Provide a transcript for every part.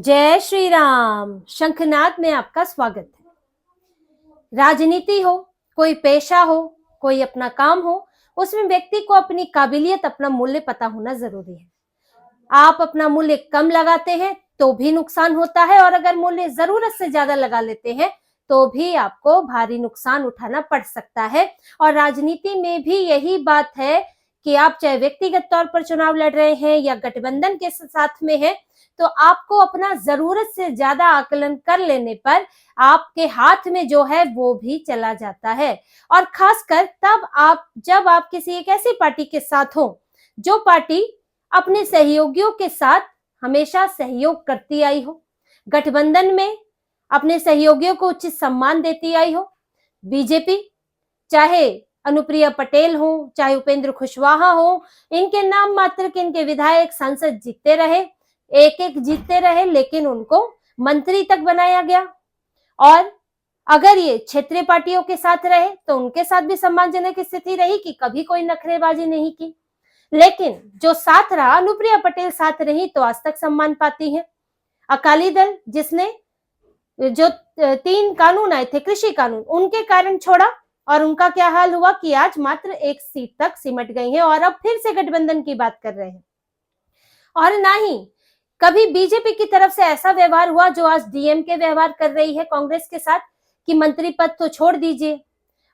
जय श्री राम। शंखनाद में आपका स्वागत है। राजनीति हो, कोई पेशा हो, कोई अपना काम हो, उसमें व्यक्ति को अपनी काबिलियत, अपना मूल्य पता होना जरूरी है। आप अपना मूल्य कम लगाते हैं तो भी नुकसान होता है, और अगर मूल्य जरूरत से ज्यादा लगा लेते हैं तो भी आपको भारी नुकसान उठाना पड़ सकता है। और राजनीति में भी यही बात है कि आप चाहे व्यक्तिगत तौर पर चुनाव लड़ रहे हैं या गठबंधन के साथ में है, तो आपको अपना जरूरत से ज्यादा आकलन कर लेने पर आपके हाथ में जो है वो भी चला जाता है। और खासकर तब जब आप किसी एक ऐसी पार्टी के साथ हो जो पार्टी अपने सहयोगियों के साथ हमेशा सहयोग करती आई हो, गठबंधन में अपने सहयोगियों को उचित सम्मान देती आई हो। बीजेपी चाहे अनुप्रिया पटेल हो, चाहे उपेंद्र कुशवाहा हो, इनके नाम मात्र के इनके विधायक सांसद जीतते रहे, एक जीतते रहे, लेकिन उनको मंत्री तक बनाया गया। और अगर ये क्षेत्रीय पार्टियों के साथ रहे तो उनके साथ भी सम्मानजनक स्थिति रही कि कभी कोई नखरेबाजी नहीं की। लेकिन जो साथ रहा, अनुप्रिया पटेल साथ रही तो आज तक सम्मान पाती है। अकाली दल जिसने जो 3 कानून आए थे, कृषि कानून, उनके कारण छोड़ा, और उनका क्या हाल हुआ कि आज मात्र 1 सीट तक सिमट गई है और अब फिर से गठबंधन की बात कर रहे हैं। और ना ही कभी बीजेपी की तरफ से ऐसा व्यवहार हुआ जो आज डीएमके व्यवहार कर रही है कांग्रेस के साथ कि मंत्री पद तो छोड़ दीजिए,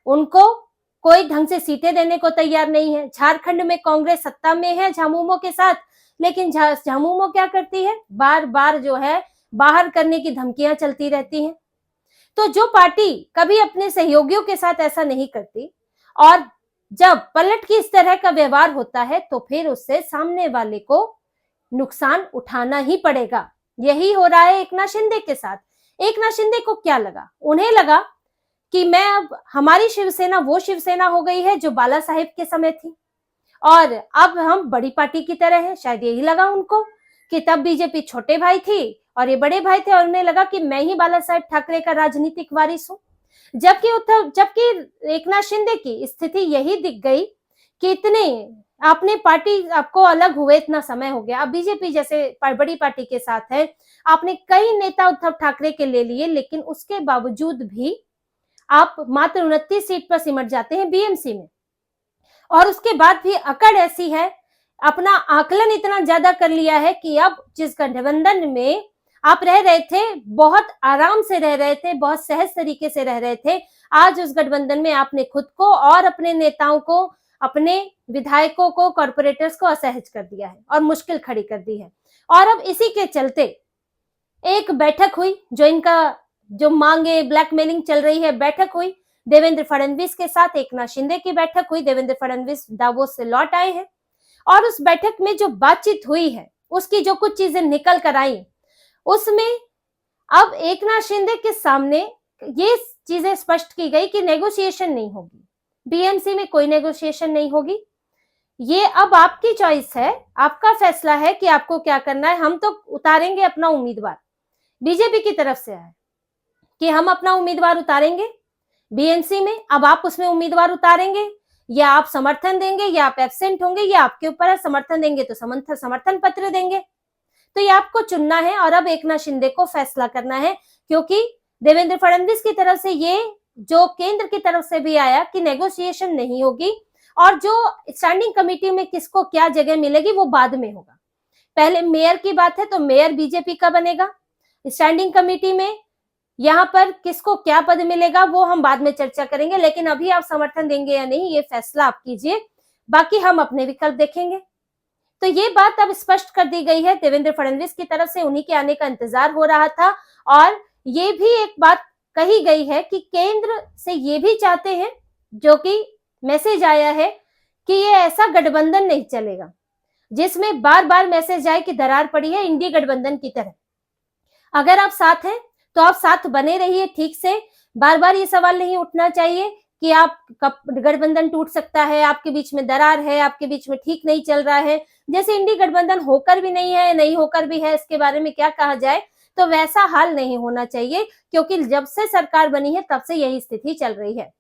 उनको कोई ढंग से सीटें देने को तैयार नहीं है। झारखंड में कांग्रेस सत्ता में है झामुमो के साथ, लेकिन झामुमो क्या करती है, बार बार जो है बाहर करने की धमकियां चलती रहती हैं। तो जो पार्टी कभी अपने सहयोगियों के साथ ऐसा नहीं करती और जब पलट की इस तरह का व्यवहार होता है तो फिर उससे सामने वाले को नुकसान उठाना ही पड़ेगा। यही हो रहा है एकनाथ शिंदे के साथ। एकनाथ शिंदे को क्या लगा, उन्हें लगा कि मैं अब हमारी शिवसेना वो शिवसेना हो गई है जो बाला साहेब के समय थी और अब हम बड़ी पार्टी की तरह है। शायद यही लगा उनको कि तब बीजेपी छोटे भाई थी और ये बड़े भाई थे, और उन्हें लगा कि मैं ही बाला साहेब ठाकरे का राजनीतिक वारिस हूं। जबकि एकनाथ शिंदे की स्थिति यही दिख गई कि इतने आपने पार्टी आपको अलग हुए इतना समय हो गया, अब बीजेपी जैसे बड़ी पार्टी के साथ है, आपने कई नेता उद्धव ठाकरे के ले लिए, लेकिन उसके बावजूद भी आप मात्र 29 सीट पर सिमट जाते हैं बीएमसी में। और उसके बाद भी अकड़ ऐसी है, अपना आकलन इतना ज्यादा कर लिया है कि अब जिस गठबंधन में आप रह रहे थे, बहुत आराम से रह रहे थे, बहुत सहज तरीके से रह रहे थे, आज उस गठबंधन में आपने खुद को और अपने नेताओं को, अपने विधायकों को, कॉर्पोरेटर्स को असहज कर दिया है और मुश्किल खड़ी कर दी है। और अब इसी के चलते एक बैठक हुई, जो मांगे ब्लैकमेलिंग चल रही है, बैठक हुई देवेंद्र फडणवीस के साथ, एकनाथ शिंदे की बैठक हुई। देवेंद्र फडणवीस दावोस से लौट आए हैं और उस बैठक में जो बातचीत हुई है, उसकी जो कुछ चीजें निकल कर आई, उसमें अब एकनाथ शिंदे के सामने ये चीजें स्पष्ट की गई कि नेगोशिएशन नहीं होगी, बीएमसी में कोई नेगोशिएशन नहीं होगी। ये अब आपकी चॉइस है, आपका फैसला है कि आपको क्या करना है। हम तो उतारेंगे अपना उम्मीदवार, बीजेपी की तरफ से है कि हम अपना उम्मीदवार उतारेंगे बीएमसी में। अब आप उसमें उम्मीदवार उतारेंगे या आप समर्थन देंगे या आप एब्सेंट होंगे, या आपके ऊपर है। समर्थन देंगे तो समर्थन पत्र देंगे, तो ये आपको चुनना है। और अब एकनाथ शिंदे को फैसला करना है, क्योंकि देवेंद्र फडणवीस की तरफ से ये जो केंद्र की तरफ से भी आया कि नेगोशिएशन नहीं होगी, और जो स्टैंडिंग कमेटी में किसको क्या जगह मिलेगी वो बाद में होगा। पहले मेयर की बात है तो मेयर बीजेपी का बनेगा, स्टैंडिंग कमेटी में यहाँ पर किसको क्या पद मिलेगा वो हम बाद में चर्चा करेंगे, लेकिन अभी आप समर्थन देंगे या नहीं ये फैसला आप कीजिए, बाकी हम अपने विकल्प देखेंगे। तो ये बात अब स्पष्ट कर दी गई है देवेंद्र फडणवीस की तरफ से, उन्हीं के आने का इंतजार हो रहा था। और ये भी एक बात कही गई है कि केंद्र से ये भी चाहते हैं, जो कि मैसेज आया है, कि ये ऐसा गठबंधन नहीं चलेगा जिसमें बार बार मैसेज आए कि दरार पड़ी है, इंडी गठबंधन की तरह। अगर आप साथ हैं तो आप साथ बने रहिए ठीक से, बार बार ये सवाल नहीं उठना चाहिए कि आप गठबंधन टूट सकता है, आपके बीच में दरार है, आपके बीच में ठीक नहीं चल रहा है, जैसे इंडी गठबंधन होकर भी नहीं है, नहीं होकर भी है, इसके बारे में क्या कहा जाए, तो वैसा हाल नहीं होना चाहिए, क्योंकि जब से सरकार बनी है तब से यही स्थिति चल रही है।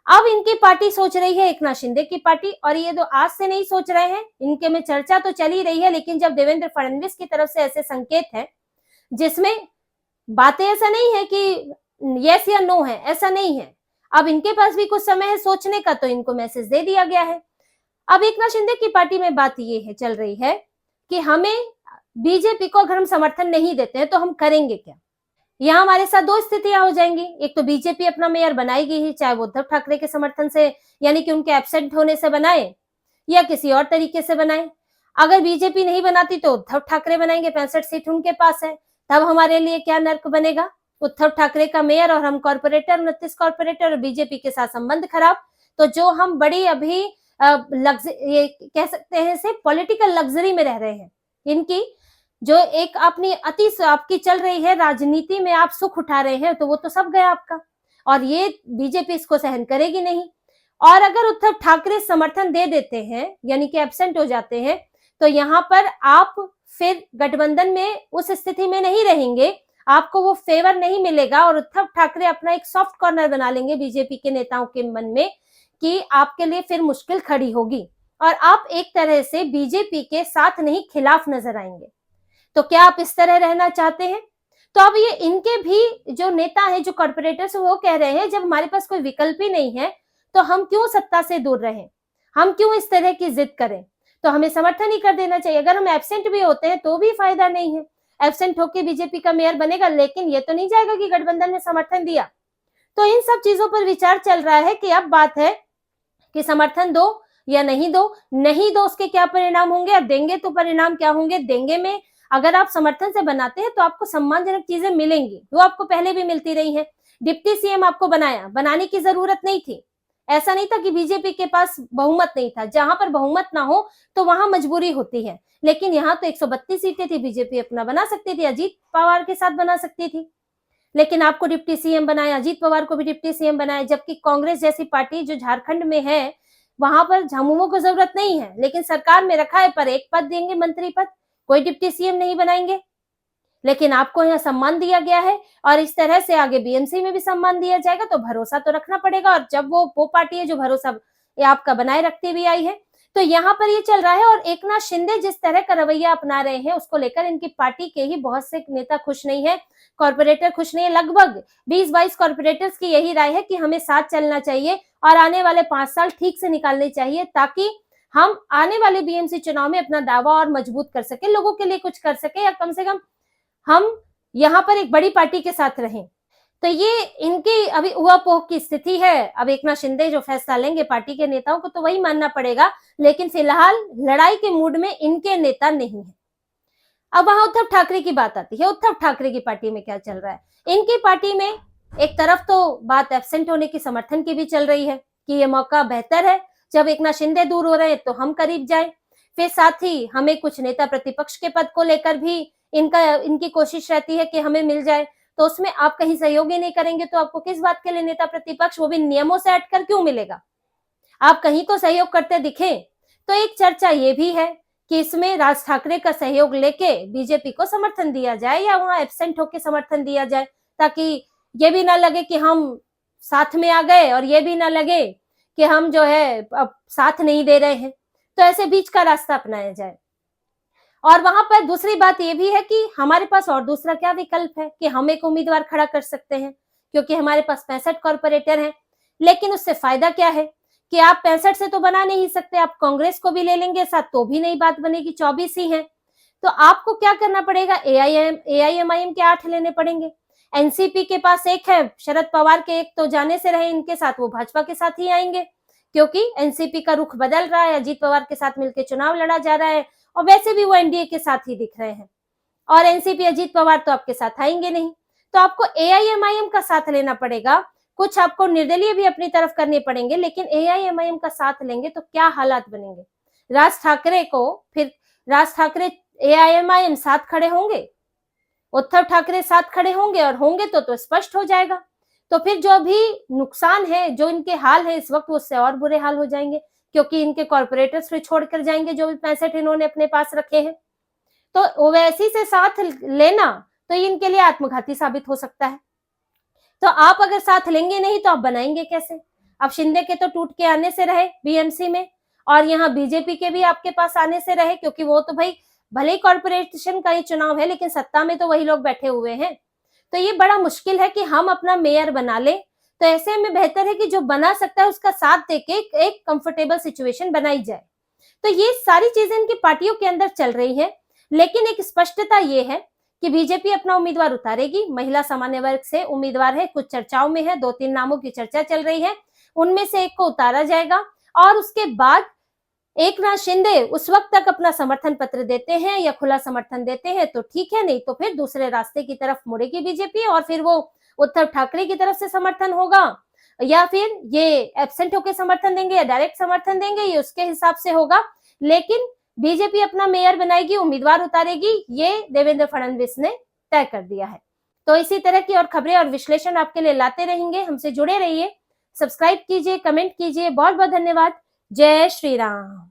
अब इनकी पार्टी सोच रही है, एकनाथ शिंदे की पार्टी, और ये तो आज से नहीं सोच रहे हैं, इनके में चर्चा तो चल ही रही है, लेकिन जब देवेंद्र फडणवीस की तरफ से ऐसे संकेत है जिसमें बातें ऐसा नहीं है कि यस या नो है, ऐसा नहीं है। अब इनके पास भी कुछ समय है सोचने का, तो इनको मैसेज दे दिया गया है। अब एकनाथ शिंदे की पार्टी में बात ये है, चल रही है कि हमें बीजेपी को अगर हम समर्थन नहीं देते हैं तो हम करेंगे क्या। यहाँ हमारे साथ दो स्थितियां हो जाएंगी, एक तो बीजेपी अपना मेयर बनाएगी ही, चाहे वो उद्धव ठाकरे के समर्थन से यानी कि उनके एब्सेंट होने से बनाए या किसी और तरीके से बनाए। अगर बीजेपी नहीं बनाती तो उद्धव ठाकरे बनाएंगे, 65 सीट उनके पास है। तब हमारे लिए क्या नर्क बनेगा, उद्धव ठाकरे का मेयर और हम कॉर्पोरेटर, 29 कॉर्पोरेटर और बीजेपी के साथ संबंध खराब। तो जो हम बड़ी अभी ये कह सकते हैं से पॉलिटिकल लग्जरी में रह रहे हैं, इनकी जो एक अपनी अति आपकी चल रही है राजनीति में, आप सुख उठा रहे हैं, तो वो तो सब गया आपका, और ये बीजेपी इसको सहन करेगी नहीं। और अगर उद्धव ठाकरे समर्थन दे देते हैं यानी कि एब्सेंट हो जाते हैं, तो यहाँ पर आप फिर गठबंधन में उस स्थिति में नहीं रहेंगे, आपको वो फेवर नहीं मिलेगा और उद्धव ठाकरे अपना एक सॉफ्ट कॉर्नर बना लेंगे बीजेपी के नेताओं के मन में कि आपके लिए फिर मुश्किल खड़ी होगी और आप एक तरह से बीजेपी के साथ नहीं खिलाफ नजर आएंगे। तो क्या आप इस तरह रहना चाहते हैं? तो अब ये इनके भी जो नेता है, जो कॉर्पोरेटर्स, वो कह रहे हैं जब हमारे पास कोई विकल्प ही नहीं है तो हम क्यों सत्ता से दूर रहें, हम क्यों इस तरह की जिद करें, तो हमें समर्थन ही कर देना चाहिए। अगर हम एब्सेंट भी होते हैं तो भी फायदा नहीं है, एब्सेंट होकर बीजेपी का मेयर बनेगा, लेकिन ये तो नहीं जाएगा कि गठबंधन में समर्थन दिया। तो इन सब चीजों पर विचार चल रहा है कि अब बात है कि समर्थन दो या नहीं दो, नहीं दो उसके क्या परिणाम होंगे, और देंगे तो परिणाम क्या होंगे। देंगे में अगर आप समर्थन से बनाते हैं तो आपको सम्मानजनक चीजें मिलेंगी, वो आपको पहले भी मिलती रही है। डिप्टी सीएम आपको बनाया, बनाने की जरूरत नहीं थी, ऐसा नहीं था कि बीजेपी के पास बहुमत नहीं था, जहां पर बहुमत ना हो तो वहां मजबूरी होती है, लेकिन यहाँ तो 132 सीटें थी, बीजेपी अपना बना सकती थी, अजीत पवार के साथ बना सकती थी, लेकिन आपको डिप्टी सीएम बनाया, अजीत पवार को भी डिप्टी सीएम बनाया। जबकि कांग्रेस जैसी पार्टी जो झारखंड में है वहां पर झामुमो को जरूरत नहीं है, लेकिन सरकार में रखा है, पर एक पद देंगे, मंत्री पद, कोई डिप्टी सीएम नहीं बनाएंगे। लेकिन आपको यहाँ सम्मान दिया गया है और इस तरह से आगे बीएमसी में भी सम्मान दिया जाएगा, तो भरोसा तो रखना पड़ेगा। और जब वो पार्टी है जो भरोसा आपका बनाए रखती हुई आई है, तो यहाँ पर ये चल रहा है। और एकनाथ शिंदे जिस तरह का रवैया अपना रहे हैं उसको लेकर इनकी पार्टी के ही बहुत से नेता खुश नहीं है, कॉर्पोरेटर खुश नहीं है। लगभग 20-22 कॉर्पोरेटर्स की यही राय है कि हमें साथ चलना चाहिए और आने वाले 5 साल ठीक से निकालने चाहिए, ताकि हम आने वाले बीएमसी चुनाव में अपना दावा और मजबूत कर सके, लोगों के लिए कुछ कर सके, या कम से कम हम यहाँ पर एक बड़ी पार्टी के साथ रहें। तो ये इनकी अभी उहापोह की स्थिति है। अब एकनाथ शिंदे जो फैसला लेंगे पार्टी के नेताओं को तो वही मानना पड़ेगा, लेकिन फिलहाल लड़ाई के मूड में इनके नेता नहीं है। अब वहां उद्धव ठाकरे की बात आती है, उद्धव ठाकरे की पार्टी में क्या चल रहा है। इनकी पार्टी में एक तरफ तो बात एब्सेंट होने की, समर्थन की भी चल रही है कि ये मौका बेहतर है, जब एकनाथ शिंदे दूर हो रहे हैं तो हम करीब जाए। फिर साथ ही हमें कुछ नेता प्रतिपक्ष के पद को लेकर भी इनकी कोशिश रहती है कि हमें मिल जाए, तो उसमें आप कहीं सहयोग ही नहीं करेंगे तो आपको किस बात के लिए नेता प्रतिपक्ष, वो भी नियमों से हटकर क्यों मिलेगा। आप कहीं तो सहयोग करते दिखे। तो एक चर्चा ये भी है कि इसमें राज ठाकरे का सहयोग लेके बीजेपी को समर्थन दिया जाए या वहां एब्सेंट होकर समर्थन दिया जाए, ताकि ये भी ना लगे कि हम साथ में आ गए और ये भी ना लगे कि हम जो है अब साथ नहीं दे रहे हैं। तो ऐसे बीच का रास्ता अपनाया जाए। और वहां पर दूसरी बात यह भी है कि हमारे पास और दूसरा क्या विकल्प है कि हम एक उम्मीदवार खड़ा कर सकते हैं, क्योंकि हमारे पास 65 कॉर्पोरेटर हैं। लेकिन उससे फायदा क्या है कि आप 65 से तो बना नहीं सकते, आप कांग्रेस को भी ले लेंगे साथ तो भी नहीं बात बनेगी, 24 ही है। तो आपको क्या करना पड़ेगा, एआईएमआईएम के 8 लेने पड़ेंगे। एनसीपी के पास एक है, शरद पवार के एक तो जाने से रहे इनके साथ, वो भाजपा के साथ ही आएंगे, क्योंकि एनसीपी का रुख बदल रहा है, अजीत पवार के साथ मिलकर चुनाव लड़ा जा रहा है और वैसे भी वो एनडीए के साथ ही दिख रहे हैं। और एनसीपी अजीत पवार तो आपके साथ आएंगे नहीं, तो आपको एआईएमआईएम का साथ लेना पड़ेगा। कुछ आपको निर्दलीय भी अपनी तरफ करने पड़ेंगे, लेकिन एआईएमआईएम का साथ लेंगे तो क्या हालात बनेंगे। राज ठाकरे एआईएमआईएम साथ खड़े होंगे, उद्धव ठाकरे साथ खड़े होंगे, और होंगे तो स्पष्ट हो जाएगा। तो फिर जो भी नुकसान है, जो इनके हाल है इस वक्त, उससे और बुरे हाल हो जाएंगे, क्योंकि इनके कॉर्पोरेटर्स फिर छोड़कर जाएंगे जो भी 65 इन्होंने अपने पास रखे हैं। तो ओवैसी से साथ लेना तो इनके लिए आत्मघाती साबित हो सकता है। तो आप अगर साथ लेंगे नहीं तो आप बनाएंगे कैसे। अब शिंदे के तो टूट के आने से रहे बीएमसी में, और यहाँ बीजेपी के भी आपके पास आने से रहे, क्योंकि वो तो भाई भले ही कॉर्पोरेशन का ये चुनाव है, लेकिन सत्ता में तो वही लोग बैठे हुए हैं। तो ये बड़ा मुश्किल है कि हम अपना मेयर बना ले। तो ऐसे में बेहतर है कि जो बना सकता है उसका साथ देके एक कंफर्टेबल सिचुएशन बनाई जाए। तो ये सारी चीजें इनकी पार्टियों के अंदर चल रही है, लेकिन एक स्पष्टता ये है कि बीजेपी अपना उम्मीदवार उतारेगी। महिला सामान्य वर्ग से उम्मीदवार है, कुछ चर्चाओं में है, 2-3 नामों की चर्चा चल रही है, उनमें से एक को उतारा जाएगा। और उसके बाद एकनाथ शिंदे उस वक्त तक अपना समर्थन पत्र देते हैं या खुला समर्थन देते हैं तो ठीक है, नहीं तो फिर दूसरे रास्ते की तरफ मुड़ेगी बीजेपी और फिर वो उद्धव ठाकरे की तरफ से समर्थन होगा, या फिर ये एब्सेंट होकर समर्थन देंगे या डायरेक्ट समर्थन देंगे, ये उसके हिसाब से होगा। लेकिन बीजेपी अपना मेयर बनाएगी, उम्मीदवार उतारेगी, ये देवेंद्र फडणवीस ने तय कर दिया है। तो इसी तरह की और खबरें और विश्लेषण आपके लिए लाते रहेंगे। हमसे जुड़े रहिए, सब्सक्राइब कीजिए, कमेंट कीजिए। बहुत बहुत धन्यवाद। जय श्री राम।